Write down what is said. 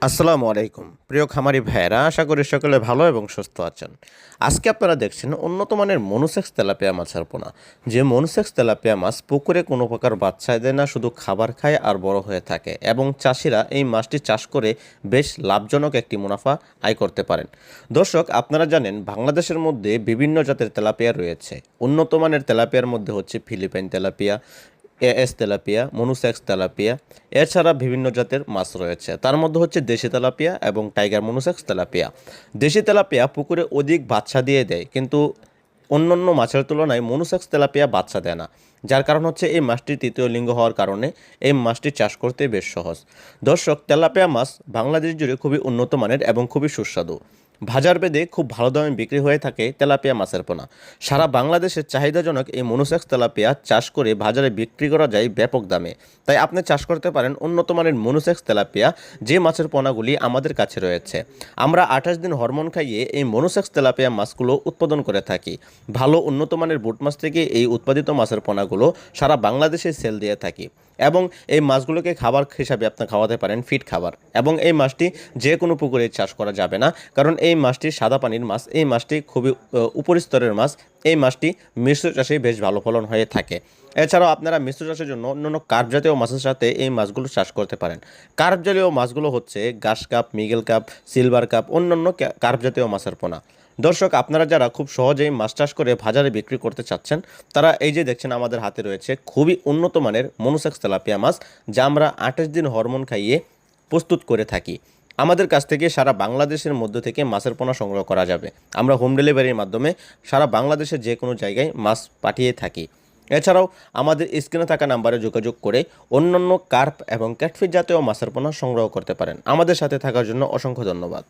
আসসালামু আলাইকুম প্রিয় খামারি ভাইয়েরা, আশা করি সকলে ভালো এবং সুস্থ আছেন। আজকে আপনারা দেখছেন উন্নত মানের মনুসেক্স তেলাপিয়া মাছের পোনা। যে মনুসেক্স তেলাপিয়া মাছ পুকুরে কোনো প্রকার বাচ্চা দেয় না, শুধু খাবার খায় আর বড় হয়ে থাকে, এবং চাষিরা এই মাছটি চাষ করে বেশ লাভজনক একটি মুনাফা আয় করতে পারেন। দর্শক, আপনারা জানেন বাংলাদেশের মধ্যে বিভিন্ন জাতের তেলাপিয়া রয়েছে। উন্নত মানের তেলাপিয়ার মধ্যে হচ্ছে Philippine tilapia, AS tilapia, monosex tilapia, এছাড়া বিভিন্ন জাতের মাছ রয়েছে। তার মধ্যে হচ্ছে দেশি তেলাপিয়া এবং টাইগার মনুসেক্স তেলাপিয়া। দেশি তেলাপিয়া পুকুরে অধিক বাচ্চা দিয়ে দেয়, কিন্তু অন্যান্য মাছের তুলনায় মনুসেক্স তেলাপিয়া বাচ্চা দেয় না। যার কারণ হচ্ছে এই মাছটি তৃতীয় লিঙ্গ হওয়ার কারণে এই মাছটি চাষ করতে বেশ সহজ। দর্শক, তেলাপিয়া মাছ বাংলাদেশ জুড়ে খুবই উন্নত মানের এবং খুবই সুস্বাদু। বাজার ভেদে খুব ভালো দামে বিক্রি হয়ে থাকে তেলাপিয়া মাছের পোনা। সারা বাংলাদেশের চাহিদাজনক এই মনুসেক্স তেলাপিয়া চাষ করে বাজারে বিক্রি করা যায় ব্যাপক দামে। তাই আপনি চাষ করতে পারেন উন্নত মানের মনুসেক্স তেলাপিয়া, যে মাছের পোনাগুলি আমাদের কাছে রয়েছে। আমরা 28 দিন হরমোন খাইয়ে এই মনুসেক্স তেলাপিয়া মাছগুলো উৎপাদন করে থাকি। ভালো উন্নত মানের বুট মাছ থেকে এই উৎপাদিত মাছের পোনাগুলো সারা বাংলাদেশে সেল দিয়ে থাকি, এবং এই মাছগুলোকে খাবার হিসাবে আপনি খাওয়াতে পারেন ফিড খাবার। এবং এই মাছটি যে কোনো পুকুরে চাষ করা যাবে না, কারণ এই মাছটি সাদা পানির মাছ। এই মাছটি খুবই উপরিস্তরের মাছ। এই মাছটি মিশ্র চাষে বেশ ভালো ফলন হয়ে থাকে। এছাড়াও আপনারা মিশ্র চাষের জন্য অন্যান্য কার্প জাতীয় মাছের সাথে এই মাছগুলো চাষ করতে পারেন। কার্প জাতীয় মাছগুলো হচ্ছে ঘাস কাপ, মিগেল কাপ, সিলভার কাপ, অন্যান্য কার্প জাতীয় মাছের পোনা। দর্শক, আপনারা যারা খুব সহজেই মাছ চাষ করে বাজারে বিক্রি করতে চাচ্ছেন, তারা এই যে দেখছেন আমাদের হাতে রয়েছে খুবই উন্নত মানের মনুসেক্স তেলাপিয়া মাছ, যা আমরা 28 দিন হরমোন খাইয়ে প্রস্তুত করে থাকি। আমাদের কাছ থেকে সারা বাংলাদেশের মধ্য থেকে মাছের পোনা সংগ্রহ করা যাবে। আমরা হোম ডেলিভারির মাধ্যমে সারা বাংলাদেশের যে কোনো জায়গায় মাছ পাঠিয়ে থাকি। এছাড়াও আমাদের স্ক্রিনে থাকা নাম্বারে যোগাযোগ করে অন্যান্য কার্প এবং ক্যাটফিশ জাতীয় মাছের পোনা সংগ্রহ করতে পারেন। আমাদের সাথে থাকার জন্য অসংখ্য ধন্যবাদ।